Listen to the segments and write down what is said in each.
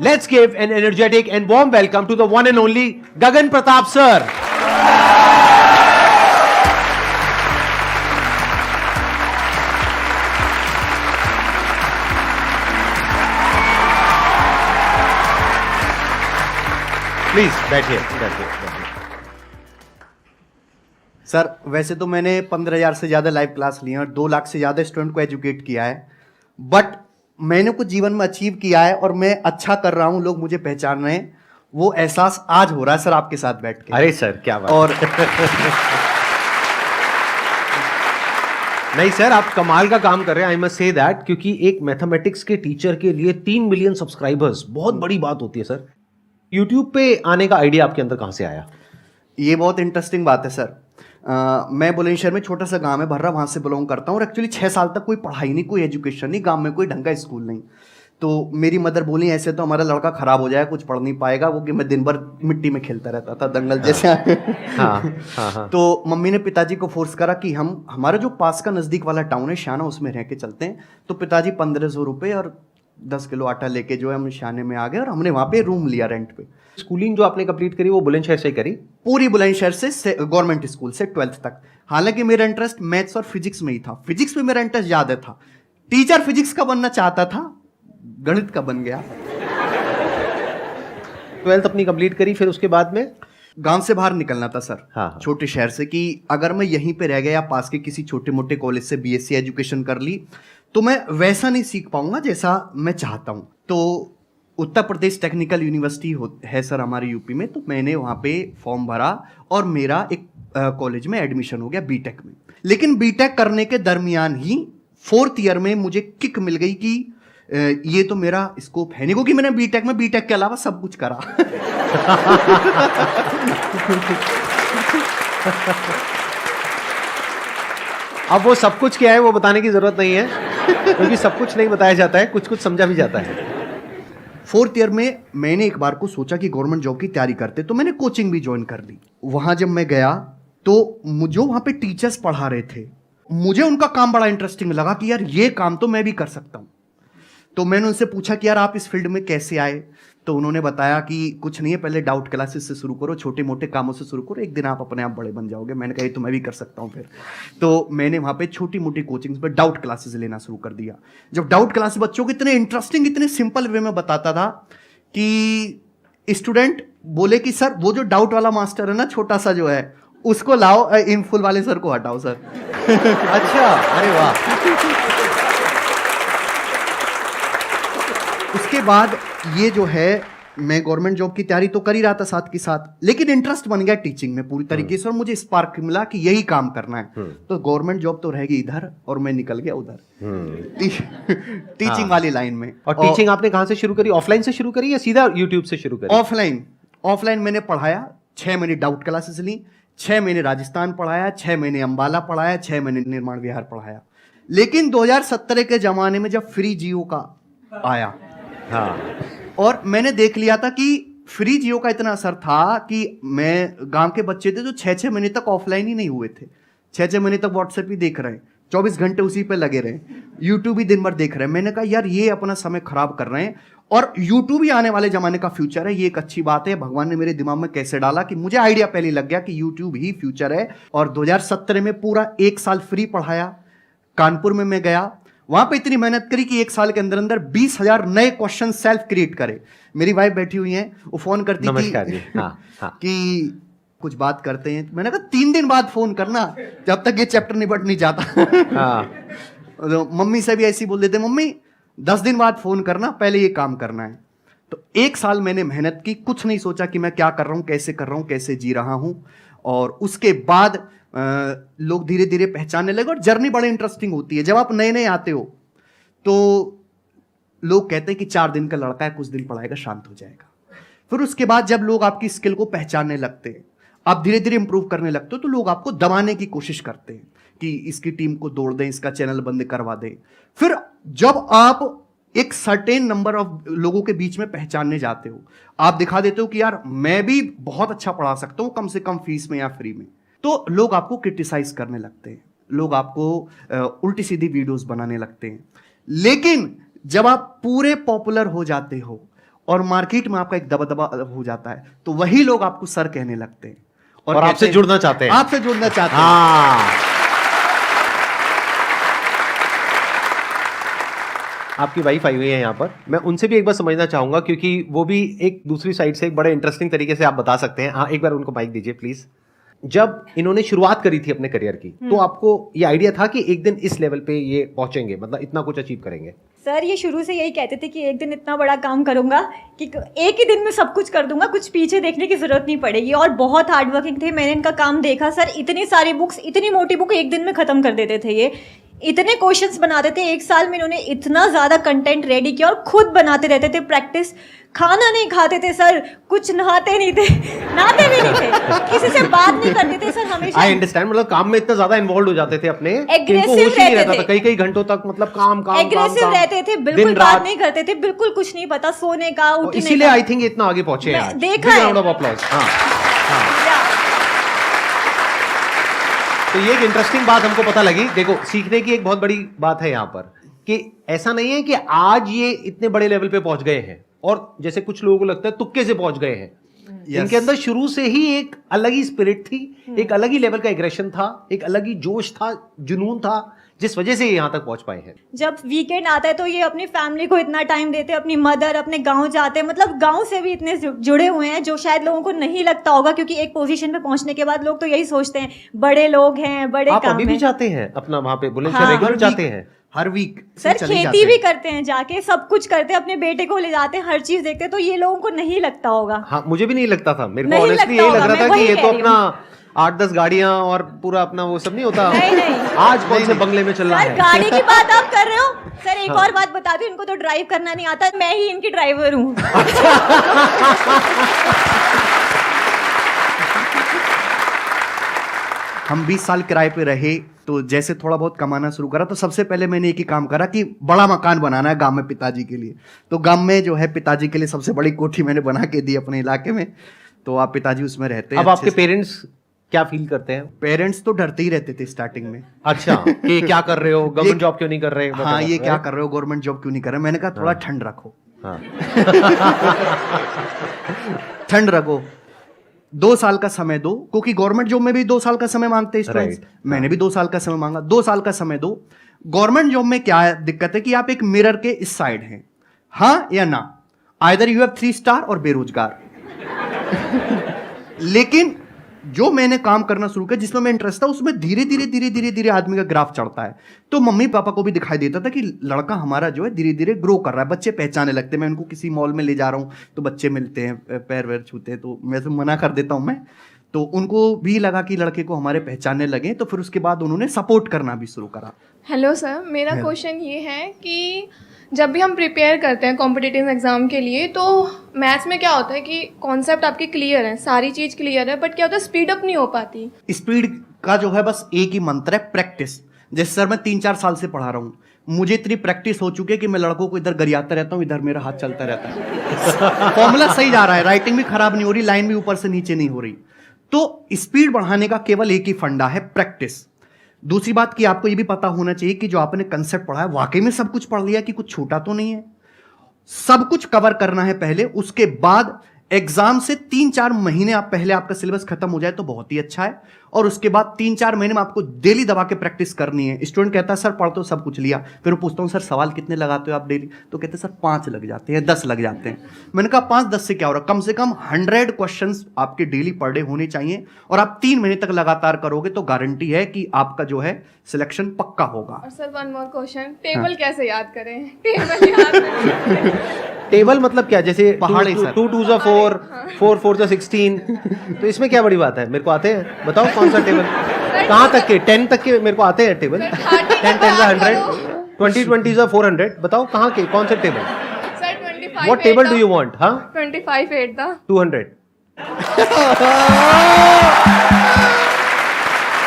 Let's give an energetic and warm welcome to the one and only Gagan Pratap sir. Please बैठिए। Sir वैसे तो मैंने 15,000 से ज्यादा लाइव क्लास ली है और 2 लाख से ज्यादा स्टूडेंट को एजुकेट किया है, बट मैंने कुछ जीवन में अचीव किया है और मैं अच्छा कर रहा हूं, लोग मुझे पहचान रहे हैं, वो एहसास आज हो रहा है सर आपके साथ बैठ के। अरे सर क्या बात। और नहीं सर, आप कमाल का काम कर रहे हैं, आई मस्ट से दैट, क्योंकि एक मैथमेटिक्स के टीचर के लिए 3 मिलियन सब्सक्राइबर्स बहुत बड़ी बात होती है सर। यूट्यूब पे आने का आइडिया आपके अंदर कहां से आया? ये बहुत इंटरेस्टिंग बात है सर। मैं बुलंदशहर में छोटा सा गांव है भर्रा, वहां से बिलोंग करता हूँ और एक्चुअली 6 साल तक कोई पढ़ाई नहीं, कोई एजुकेशन नहीं, गांव में कोई ढंग का स्कूल नहीं। तो मेरी मदर बोली ऐसे तो हमारा लड़का खराब हो जाएगा, कुछ पढ़ नहीं पाएगा, वो कि मैं दिन भर मिट्टी में खेलता रहता था दंगल जैसे। हाँ। तो मम्मी ने पिताजी को फोर्स करा कि हम हमारा जो पास का नजदीक वाला टाउन है शाना, उसमें रह के चलते हैं। तो पिताजी 1500 रुपये और 10 किलो आटा लेके जो है हम शाने में आ गए और हमने वहाँ पे रूम लिया रेंट पे। स्कूलिंग जो आपने कंप्लीट करी वो बुलंदशहर से ही करी? पूरी बुलंदशहर से गवर्नमेंट स्कूल से 12th तक। हालांकि मेरा इंटरेस्ट मैथ्स और फिजिक्स में ही था, फिजिक्स में मेरा इंटरेस्ट ज्यादा था। टीचर फिजिक्स का बनना चाहता था, गणित का बन गया। 12th अपनी कंप्लीट करी, फिर उसके बाद में गांव से बाहर निकलना था सर। हाँ। छोटे शहर से, कि अगर मैं यहीं पे रह गया या पास के किसी छोटे मोटे कॉलेज से बीएससी एजुकेशन कर ली तो मैं वैसा नहीं सीख पाऊंगा जैसा मैं चाहता हूं। तो उत्तर प्रदेश टेक्निकल यूनिवर्सिटी है सर हमारे यूपी में, तो मैंने वहाँ पे फॉर्म भरा और मेरा एक कॉलेज में एडमिशन हो गया बीटेक में। लेकिन बीटेक करने के दरमियान ही 4th ईयर में मुझे किक मिल गई कि ये तो मेरा स्कोप है नहीं, क्योंकि मैंने बीटेक के अलावा सब कुछ करा। अब वो सब कुछ क्या है वो बताने की जरूरत नहीं है, क्योंकि सब कुछ नहीं बताया जाता है, कुछ कुछ समझा भी जाता है। 4th ईयर में मैंने एक बार को सोचा कि गवर्नमेंट जॉब की तैयारी करते, तो मैंने कोचिंग भी ज्वाइन कर ली। वहां जब मैं गया तो मुझे वहां पे टीचर्स पढ़ा रहे थे, मुझे उनका काम बड़ा इंटरेस्टिंग लगा कि यार ये काम तो मैं भी कर सकता हूं। तो मैंने उनसे पूछा कि यार आप इस फील्ड में कैसे आए? तो उन्होंने बताया कि कुछ नहीं है, पहले डाउट क्लासेस से शुरू करो, छोटे मोटे कामों से शुरू करो, एक दिन आप अपने आप बड़े बन जाओगे। मैंने कहा ये तो मैं भी कर सकता हूँ फिर। तो मैंने वहाँ पे छोटी मोटी कोचिंग्स पर डाउट क्लासेस लेना शुरू कर दिया। जब डाउट क्लासेस बच्चों को इतने इंटरेस्टिंग, इतने सिंपल वे में बताता था कि स्टूडेंट बोले कि सर वो जो डाउट वाला मास्टर है ना, छोटा सा जो है, उसको लाओ, इन फुल वाले सर को हटाओ सर। अच्छा, अरे वाह। उसके बाद ये जो है, मैं गवर्नमेंट जॉब की तैयारी तो कर ही रहा था साथ के साथ, लेकिन इंटरेस्ट बन गया टीचिंग में पूरी तरीके से और मुझे स्पार्क मिला कि यही काम करना है। तो गवर्नमेंट जॉब तो रहेगी इधर और मैं निकल गया उधर टीचिंग वाली लाइन में। और टीचिंग आपने कहां से शुरू करी? ऑफलाइन से शुरू करी या सीधा यूट्यूब से शुरू करी? ऑफलाइन मैंने पढ़ाया। 6 महीने डाउट क्लासेस ली, 6 महीने राजस्थान पढ़ाया, 6 महीने अंबाला पढ़ाया, 6 महीने निर्माण विहार पढ़ाया। लेकिन 2017 के जमाने में जब फ्री जियो का आया, हाँ, और मैंने देख लिया था कि फ्री जियो का इतना असर था कि मैं गांव के बच्चे थे जो 6-6 महीने तक ऑफलाइन ही नहीं हुए थे, 6-6 महीने तक व्हाट्सएप ही देख रहे हैं, 24 घंटे उसी पे लगे रहे, यूट्यूब ही दिन भर देख रहे हैं। मैंने कहा यार ये अपना समय खराब कर रहे हैं और यूट्यूब ही आने वाले जमाने का फ्यूचर है, ये एक अच्छी बात है। भगवान ने मेरे दिमाग में कैसे डाला कि मुझे आइडिया पहले लग गया कि यूट्यूब ही फ्यूचर है। और 2017 में पूरा 1 साल फ्री पढ़ाया। कानपुर में मैं गया, वहां पे इतनी मेहनत करी कि 1 साल के अंदर अंदर 20,000 नए क्वेश्चन सेल्फ क्रिएट करे। मेरी वाइफ बैठी हुई है, वो फोन करती थी कि कुछ बात करते हैं। मैंने कहा 3 दिन बाद फोन करना, जब तक ये चैप्टर निपट नहीं जाता। तो मम्मी से भी ऐसी बोल देते, मम्मी 10 दिन बाद फोन करना, पहले ये काम करना है। तो 1 साल मैंने मेहनत की, कुछ नहीं सोचा कि मैं क्या कर रहा हूं, कैसे कर रहा हूं, कैसे जी रहा हूं। और उसके बाद लोग धीरे धीरे पहचानने लगे और जर्नी बड़ी इंटरेस्टिंग होती है। जब आप नए नए आते हो तो लोग कहते हैं कि 4 दिन का लड़का है, कुछ दिन पढ़ाएगा शांत हो जाएगा। फिर उसके बाद जब लोग आपकी स्किल को पहचानने लगते हैं, आप धीरे धीरे इंप्रूव करने लगते हो, तो लोग आपको दबाने की कोशिश करते हैं कि इसकी टीम को दौड़ दें, इसका चैनल बंद करवा दें। फिर जब आप एक सर्टेन नंबर ऑफ लोगों के बीच में पहचानने जाते हो, आप दिखा देते हो कि यार मैं भी बहुत अच्छा पढ़ा सकता हूं, कम से कम फीस में या फ्री में, तो लोग आपको क्रिटिसाइज करने लगते हैं, लोग आपको उल्टी सीधी वीडियोस बनाने लगते हैं। लेकिन जब आप पूरे पॉपुलर हो जाते हो और मार्केट में आपका एक दबदबा हो जाता है, तो वही लोग आपको सर कहने लगते हैं और आपसे जुड़ना चाहते हैं। आपसे जुड़ना चाहते हैं। हाँ। आपकी वाइफ आई हुई है यहाँ पर, मैं उनसे भी एक बार समझना चाहूंगा, क्योंकि वो भी एक दूसरी साइड से एक बड़े इंटरेस्टिंग तरीके से आप बता सकते हैं। हाँ, एक बार उनको माइक दीजिए प्लीज। जब इन्होंने शुरुआत करी थी अपने करियर की, तो आपको ये आइडिया था कि एक दिन इस लेवल पे ये पहुंचेंगे, मतलब इतना कुछ अचीव करेंगे? सर ये शुरू से यही कहते थे कि एक दिन इतना बड़ा काम करूंगा कि एक ही दिन में सब कुछ कर दूंगा, कुछ पीछे देखने की जरूरत नहीं पड़ेगी। और बहुत हार्ड वर्किंग थे, मैंने इनका काम देखा सर। इतनी सारी बुक्स, इतनी मोटी बुक एक दिन में खत्म कर देते थे ये। इतने क्वेश्चंस बनाते थे, एक साल में इन्होंने इतना ज़्यादा कंटेंट रेडी किया और खुद बनाते रहते थे प्रैक्टिस। खाना नहीं खाते थे सर, कुछ नहाते नहीं थे, नहाते भी नहीं थे, किसी से बात नहीं करते थे सर हमेशा। आई अंडरस्टैंड, मतलब काम में इतना ज्यादा इन्वॉल्व हो जाते थे अपने, Aggressive होश ही नहीं रहते रहता था थे। कई कई घंटों तक, मतलब काम काम एग्रेसिव काम, रहते थे, बिल्कुल दिन बात रात। नहीं करते थे, बिल्कुल कुछ नहीं पता सोने का, और उठने इसीलिए का। आई थिंक इतना आगे पहुंचे हैं मैं आज। देखा Big है। round of applause। हाँ, हाँ। तो ये एक इंटरेस्टिंग बात हमको पता लगी। देखो, सीखने की एक बहुत बड़ी बात है यहाँ पर कि ऐसा नहीं है कि आज ये इतने बड़े लेवल पे पहुंच गए हैं और जैसे कुछ लोगों को लगता है तुक्के से पहुंच गए हैं। इनके अंदर शुरू से ही एक अलग ही स्पिरिट थी, एक अलग ही लेवल का एग्रेशन था, एक अलग ही जोश था, जुनून था, जिस वजह से ये यहाँ तक पहुंच पाए हैं। जब वीकेंड आता है तो ये अपनी फैमिली को इतना टाइम देते हैं, अपनी मदर, अपने गांव जाते हैं, मतलब गांव से भी इतने जुड़े हुए हैं जो शायद लोगों को नहीं लगता होगा, क्योंकि एक पोजीशन पे पहुंचने के बाद लोग तो यही सोचते हैं बड़े लोग हैं, बड़े आप काम अभी भी है। जाते हैं अपना वहां पे बुलंदशहर हाँ, रेगुलर जाते हैं? हर वीक सर खेती भी करते हैं जाके, सब कुछ करते हैं, अपने बेटे को ले जाते हैं, हर चीज देखते हैं, तो ये लोगों को नहीं लगता होगा। हाँ, मुझे भी नहीं लगता था, मेरे को नहीं ऑनेस्टली लगता यही लग होगा, रहा था मैं कि वही ये कह तो रही अपना 8-10 गाड़ियां और पूरा अपना वो सब नहीं होता। नहीं, नहीं। आज कौन से बंगले में चल रहा सर है? गाड़ी की बात आप कर रहे हो सर, एक और बात बता दूं, इनको तो ड्राइव करना नहीं आता, मैं ही इनकी ड्राइवर हूँ। हम 20 साल किराए पे रहे, तो जैसे थोड़ा बहुत कमाना शुरू करा तो सबसे पहले मैंने एक ही काम करा कि बड़ा मकान बनाना है गांव में पिताजी के लिए। तो गांव में जो है पिताजी के लिए सबसे बड़ी कोठी मैंने बना के दी अपने इलाके में, तो आप पिताजी उसमें रहते हैं। अब आपके पेरेंट्स क्या फील करते हैं? पेरेंट्स तो डरते ही रहते थे स्टार्टिंग में। अच्छा, कि क्या कर रहे हो, गवर्नमेंट जॉब क्यों नहीं कर रहे? हाँ, ये क्या कर रहे हो, गवर्नमेंट जॉब क्यों नहीं कर रहे? मैंने कहा थोड़ा ठंड रखो। हाँ। ठंड रखो, 2 साल का समय दो, क्योंकि गवर्नमेंट जॉब में भी 2 साल का समय मांगते हैं स्टूडेंट्स। मैंने भी 2 साल का समय मांगा, 2 साल का समय दो। गवर्नमेंट जॉब में क्या दिक्कत है कि आप एक मिरर के इस साइड हैं, हाँ या ना, आइदर यू हैव 3 स्टार और बेरोजगार। लेकिन जो मैंने काम करना शुरू किया, जिसमें मैं इंटरेस्ट था, उसमें धीरे धीरे धीरे धीरे धीरे आदमी का ग्राफ चढ़ता है। तो मम्मी पापा को भी दिखाई देता था कि लड़का हमारा जो है धीरे धीरे ग्रो कर रहा है, बच्चे पहचाने लगते हैं। मैं उनको किसी मॉल में ले जा रहा हूँ तो बच्चे मिलते हैं, पैर वैर छूते हैं, तो मैं तो मना कर देता हूँ मैं। तो उनको भी लगा कि लड़के को हमारे पहचानने लगे, तो फिर उसके बाद उन्होंने सपोर्ट करना भी शुरू करा। हेलो सर, मेरा क्वेश्चन ये है कि जब भी हम प्रिपेयर करते हैं कॉम्पिटिटिव एग्ज़ाम के लिए, तो मैथ्स में क्या होता है कि कॉन्सेप्ट आपके क्लियर है, सारी चीज़ क्लियर है, बट क्या होता है स्पीड अप नहीं हो पाती। स्पीड का जो है बस एक ही मंत्र है, प्रैक्टिस। जैसे सर मैं 3-4 साल से पढ़ा रहा हूँ, मुझे इतनी प्रैक्टिस हो चुकी है कि मैं लड़कों को इधर गरियाता रहता हूँ, इधर मेरा हाथ चलता रहता है। फॉर्मूला सही जा रहा है, राइटिंग भी खराब नहीं हो रही, लाइन भी ऊपर से नीचे नहीं हो रही। तो स्पीड बढ़ाने का केवल एक ही फंडा है, प्रैक्टिस। दूसरी बात कि आपको ये भी पता होना चाहिए कि जो आपने कंसेप्ट पढ़ा है वाकई में सब कुछ पढ़ लिया, कि कुछ छूटा तो नहीं है। सब कुछ कवर करना है पहले, उसके बाद एग्जाम से 3-4 महीने आप पहले आपका सिलेबस खत्म हो जाए तो बहुत ही अच्छा है। और उसके बाद 3-4 महीने में आपको डेली दबा के प्रैक्टिस करनी है। स्टूडेंट कहता है सर पढ़ तो सब कुछ लिया, फिर मैं पूछता हूँ सर सवाल कितने लगाते हो आप डेली? तो कहते हैं सर 5 लग जाते हैं, 10 लग जाते हैं। मैंने कहा 5-10 से क्या हो रहा है, कम से कम 100 क्वेश्चंस आपके डेली पर डे होने चाहिए। और आप 3 महीने तक लगातार करोगे तो गारंटी है कि आपका जो है सिलेक्शन पक्का होगा। और sir one more question, table कैसे याद करें? टेबल याद करें। टेबल मतलब क्या? जैसे पहाड़ी सर। 2 2 4, 4 4 16, तो इसमें क्या बड़ी बात है? मेरे को आते हैं, बताओ कौन सा टेबल? कहाँ तक के? 10 तक के मेरे को आते हैं टेबल। 10 10 100, 20 20 400, बताओ कहाँ के, कौन से table? Sir 25 what table do you want? हाँ, 25 8 था 200।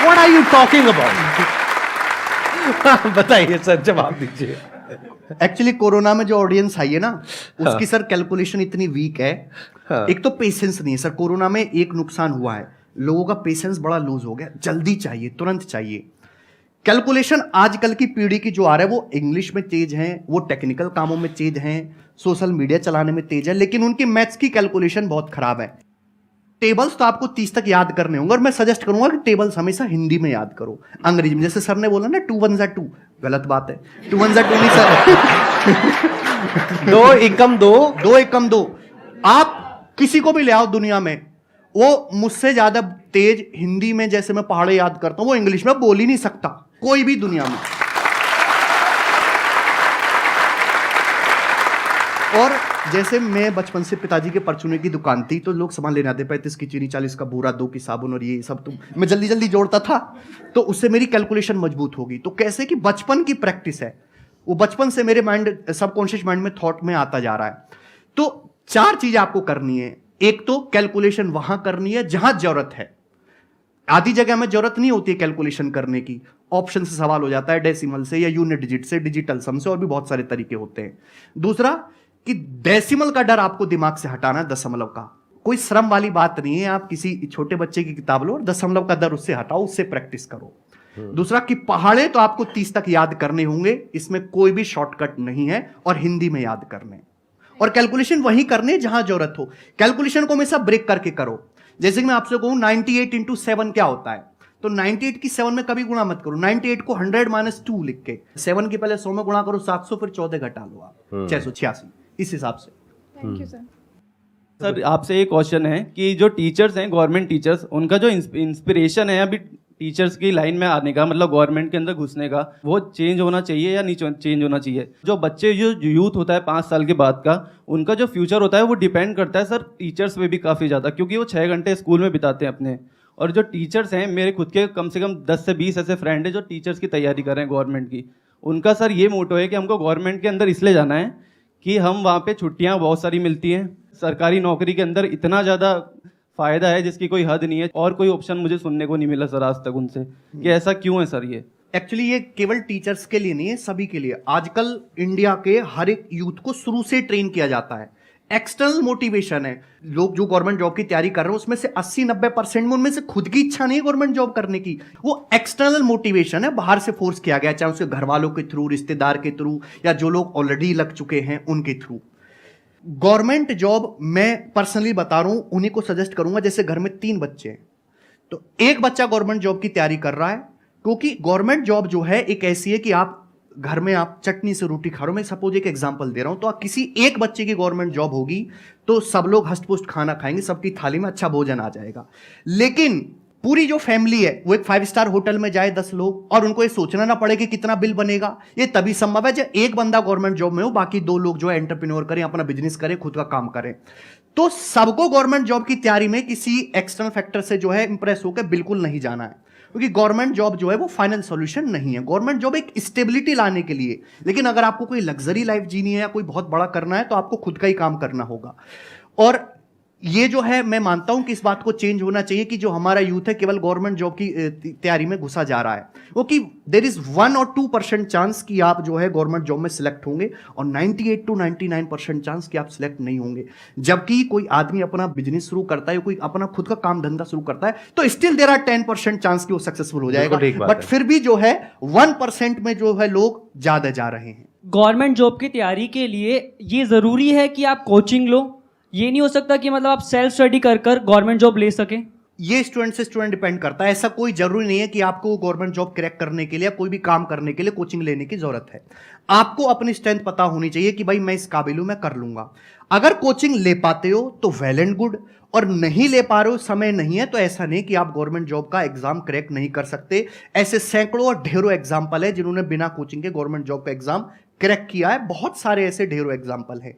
What are you talking about? बताइए सर, जवाब दीजिए। एक्चुअली कोरोना में जो ऑडियंस आई है ना, उसकी सर कैलकुलेशन इतनी वीक है। हाँ। एक तो पेशेंस नहीं है सर। कोरोना में एक नुकसान हुआ है, लोगों का पेशेंस बड़ा लूज हो गया, जल्दी चाहिए, तुरंत चाहिए। कैलकुलेशन आजकल की पीढ़ी की जो आ रहा है वो इंग्लिश में तेज हैं, वो टेक्निकल कामों में तेज हैं, सोशल मीडिया चलाने में तेज है, लेकिन उनकी मैथ्स की कैलकुलेशन बहुत खराब है। टेबल्स तो आपको 30 तक याद करने होंगे, और मैं सजेस्ट करूंगा कि टेबल्स हमेशा हिंदी में याद करो। अंग्रेजी में जैसे सर ने बोला ना 2 1 2, गलत बात है। 2 1 2 नहीं सर, 2 एकम 2, 2 एकम 2। आप किसी को भी ले आओ दुनिया में, वो मुझसे ज्यादा तेज हिंदी में जैसे मैं पहाड़े याद करता हूं, वो इंग्लिश में बोल ही नहीं सकता, कोई भी दुनिया में। और जैसे मैं बचपन से पिताजी के परचूने की दुकान थी, तो लोग सामान लेने आते, 35 की चीनी, 40 का बूरा, 2 की साबुन और ये सब, तो मैं जल्दी जल्दी जोड़ता था, तो उससे मेरी कैलकुलेशन मजबूत होगी। तो कैसे कि बचपन की प्रैक्टिस है, वो बचपन से मेरे माइंड, सबकॉन्शियस माइंड में थॉट में आता जा रहा है। तो 4 चीज आपको करनी है। एक तो कैलकुलेशन वहां करनी है जहां जरूरत है, आधी जगह में जरूरत नहीं होती है कैलकुलेशन करने की, ऑप्शन से सवाल हो जाता है, डेसिमल से या यूनिट डिजिट से, डिजिटल सम से, और भी बहुत सारे तरीके होते हैं। दूसरा कि डेसिमल का डर आपको दिमाग से हटाना है, दशमलव का। कोई श्रम वाली बात नहीं है, आप किसी छोटे बच्चे की किताब लो और दशमलव का डर उससे हटाओ, उससे प्रैक्टिस करो। दूसरा कि पहाड़े तो आपको 30 तक याद करने होंगे, इसमें कोई भी शॉर्टकट नहीं है, और हिंदी में याद करने, और कैलकुलेशन वही करने जहां जरूरत हो। कैलकुलेशन को हमेशा ब्रेक करके करो। जैसे कि मैं आपसे कहूं 98 इंटू 7 क्या होता है, तो 98 की 7 में कभी गुणा मत करो। 98 को 100 - 2 लिख के 7 के पहले 100 में गुणा करो, 700, फिर 14 घटा लो आप, 686, इस हिसाब से। Thank you sir. सर आपसे एक क्वेश्चन है कि जो टीचर्स हैं, गवर्नमेंट टीचर्स, उनका जो इंस्पिरेशन है अभी टीचर्स की लाइन में आने का, मतलब गवर्नमेंट के अंदर घुसने का, वो चेंज होना चाहिए या नहीं चेंज होना चाहिए? जो बच्चे, जो यूथ होता है 5 साल के बाद का, उनका जो फ्यूचर होता है वो डिपेंड करता है सर टीचर्स पे भी काफ़ी ज़्यादा, क्योंकि वो 6 घंटे स्कूल में बिताते हैं अपने। और जो टीचर्स हैं, मेरे खुद के कम से कम 10 से 20 ऐसे फ्रेंड हैं जो टीचर्स की तैयारी कर रहे हैं गवर्नमेंट की। उनका सर ये मोटो है कि हमको गवर्नमेंट के अंदर इसलिए जाना है कि हम वहाँ पे छुट्टियाँ बहुत सारी मिलती हैं, सरकारी नौकरी के अंदर इतना ज़्यादा फ़ायदा है जिसकी कोई हद नहीं है, और कोई ऑप्शन मुझे सुनने को नहीं मिला सर आज तक उनसे कि ऐसा क्यों है सर ये। एक्चुअली ये केवल टीचर्स के लिए नहीं है, सभी के लिए। आजकल इंडिया के हर एक यूथ को शुरू से ट्रेन किया जाता है, एक्सटर्नल मोटिवेशन है। लोग जो गवर्नमेंट जॉब की तैयारी कर रहे हैं उसमें से 80-90% में उनमें से खुद की इच्छा नहीं है गवर्नमेंट जॉब करने की, वो एक्सटर्नल मोटिवेशन है, बाहर से फोर्स किया गया, चाहे उसके घर वालों के थ्रू, रिश्तेदार के थ्रू, या जो लोग ऑलरेडी लग चुके हैं उनके थ्रू। गवर्नमेंट जॉब मैं पर्सनली बता रहा हूं, उन्हीं को सजेस्ट करूंगा। जैसे घर में 3 बच्चे हैं, तो एक बच्चा गवर्नमेंट जॉब की तैयारी कर रहा है, क्योंकि गवर्नमेंट जॉब जो है एक ऐसी है कि आप घर में आप चटनी से रोटी खा रहे हो। मैं सपोज एक एग्जांपल दे रहा हूं, तो किसी एक बच्चे की गवर्नमेंट जॉब होगी तो सब लोग हष्ट-पुष्ट खाना खाएंगे, सबकी थाली में अच्छा भोजन आ जाएगा। लेकिन पूरी जो फैमिली है वो एक 5 स्टार होटल में जाए 10 लोग, और उनको ये सोचना ना पड़े कि कितना बिल बनेगा, ये तभी संभव है जब एक बंदा गवर्नमेंट जॉब में हो, बाकी 2 लोग जो है एंटरप्रेन्योर करें, अपना बिजनेस करें, खुद का काम करें। तो सबको गवर्नमेंट जॉब की तैयारी में किसी एक्सटर्नल फैक्टर से जो है इंप्रेस होकर बिल्कुल नहीं जाना है, क्योंकि गवर्नमेंट जॉब जो है वो फाइनल सॉल्यूशन नहीं है। गवर्नमेंट जॉब एक स्टेबिलिटी लाने के लिए, लेकिन अगर आपको कोई लग्जरी लाइफ जीनी है या कोई बहुत बड़ा करना है तो आपको खुद का ही काम करना होगा। और ये जो है मैं मानता हूं कि इस बात को चेंज होना चाहिए कि जो हमारा यूथ है केवल गवर्नमेंट जॉब की तैयारी में घुसा जा रहा है, वो कि देयर इज 1 और 2% चांस कि आप जो है गवर्नमेंट जॉब में सिलेक्ट होंगे, और 98 to 99% चांस कि आप सिलेक्ट नहीं होंगे। जबकि कोई आदमी अपना बिजनेस शुरू करता है, कोई अपना खुद का काम धंधा शुरू करता है, तो स्टिल देयर आर 10% चांस कि वो सक्सेसफुल हो जाएगा, बट फिर भी जो है 1% में जो है लोग ज्यादा जा रहे हैं। गवर्नमेंट जॉब की तैयारी के लिए ये ज़रूरी है कि आप कोचिंग लो, ये नहीं हो सकता कि मतलब आप सेल्फ स्टडी कर गवर्नमेंट जॉब ले सकें? ये स्टूडेंट से स्टूडेंट डिपेंड करता है। ऐसा कोई जरूरी नहीं है कि आपको गवर्नमेंट जॉब क्रैक करने के लिए, कोई भी काम करने के लिए कोचिंग लेने की जरूरत है। आपको अपनी स्ट्रेंथ पता होनी चाहिए कि भाई मैं इस काबिल हूं, मैं कर लूंगा। अगर कोचिंग ले पाते हो तो वेल एंड गुड, और नहीं ले पा रहे हो, समय नहीं है, तो ऐसा नहीं कि आप गवर्नमेंट जॉब का एग्जाम क्रैक नहीं कर सकते। ऐसे सैकड़ों और ढेरों एग्जाम्पल है जिन्होंने बिना कोचिंग के गवर्नमेंट जॉब का एग्जाम क्रैक किया है। बहुत सारे ऐसे ढेरों एग्जाम्पल हैं।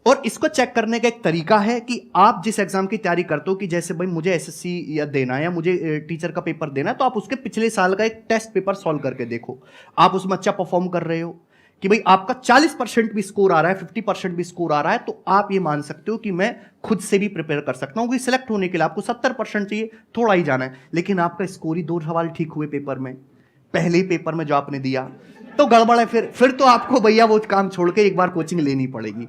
और इसको चेक करने का एक तरीका है कि आप जिस एग्जाम की तैयारी करते हो, कि जैसे भाई मुझे एसएससी या देना है या मुझे टीचर का पेपर देना है, तो आप उसके पिछले साल का एक टेस्ट पेपर सॉल्व करके देखो। आप उसमें अच्छा परफॉर्म कर रहे हो कि भाई आपका 40% भी स्कोर आ रहा है, 50% भी स्कोर आ रहा है, तो आप ये मान सकते हो कि मैं खुद से भी प्रिपेयर कर सकता हूं। कि सिलेक्ट होने के लिए आपको 70% चाहिए, थोड़ा ही जाना है, लेकिन आपका स्कोर ही 2 सवाल ठीक हुए पेपर में, पहले ही पेपर में जो आपने दिया, तो गड़बड़ है। फिर तो आपको भैया वो काम छोड़ के एक बार कोचिंग लेनी पड़ेगी।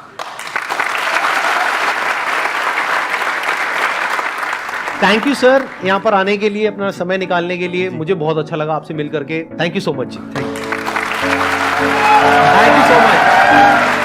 थैंक यू सर, यहाँ पर आने के लिए, अपना समय निकालने के लिए। मुझे बहुत अच्छा लगा आपसे मिल करके। Thank you so much. Thank you so much.